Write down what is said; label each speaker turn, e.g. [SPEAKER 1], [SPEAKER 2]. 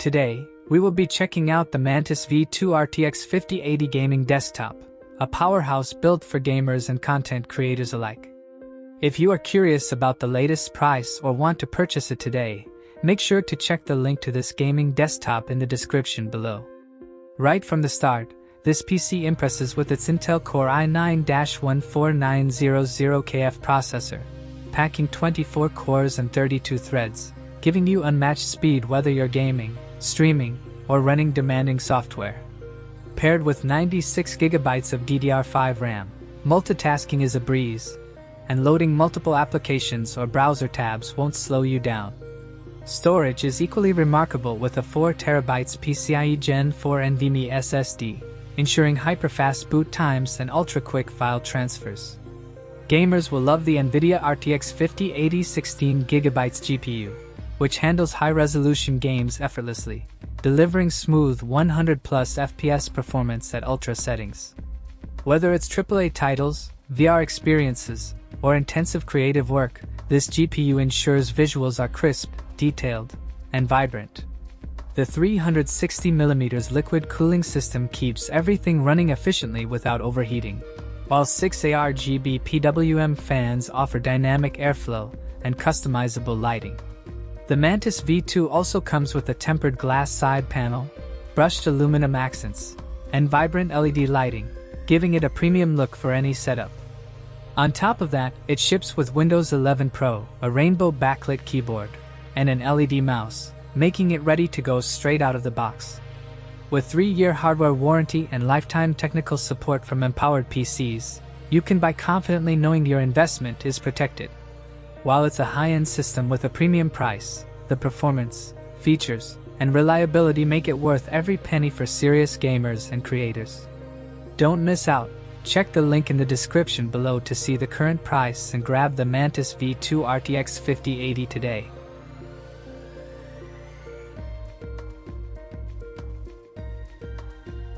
[SPEAKER 1] Today, we will be checking out the Mantis V2 RTX 5080 gaming desktop, a powerhouse built for gamers and content creators alike. If you are curious about the latest price or want to purchase it today, make sure to check the link to this gaming desktop in the description below. Right from the start, this PC impresses with its Intel Core i9-14900KF processor, packing 24 cores and 32 threads, giving you unmatched speed whether you're gaming, streaming, or running demanding software. Paired with 96GB of DDR5 RAM, multitasking is a breeze, and loading multiple applications or browser tabs won't slow you down. Storage is equally remarkable with a 4TB PCIe Gen4 NVMe SSD, ensuring hyperfast boot times and ultra-quick file transfers. Gamers will love the NVIDIA RTX 5080 16GB GPU, which handles high-resolution games effortlessly, delivering smooth 100+ FPS performance at ultra settings. Whether it's AAA titles, VR experiences, or intensive creative work, this GPU ensures visuals are crisp, detailed, and vibrant. The 360mm liquid cooling system keeps everything running efficiently without overheating, while 6 RGB PWM fans offer dynamic airflow and customizable lighting. The Mantis V2 also comes with a tempered glass side panel, brushed aluminum accents, and vibrant LED lighting, giving it a premium look for any setup. On top of that, it ships with Windows 11 Pro, a rainbow backlit keyboard, and an LED mouse, making it ready to go straight out of the box. With 3-year hardware warranty and lifetime technical support from empowered PCs, you can buy confidently knowing your investment is protected. While it's a high-end system with a premium price, the performance, features, and reliability make it worth every penny for serious gamers and creators. Don't miss out. Check the link in the description below to see the current price and grab the Mantis V2 RTX 5080 today.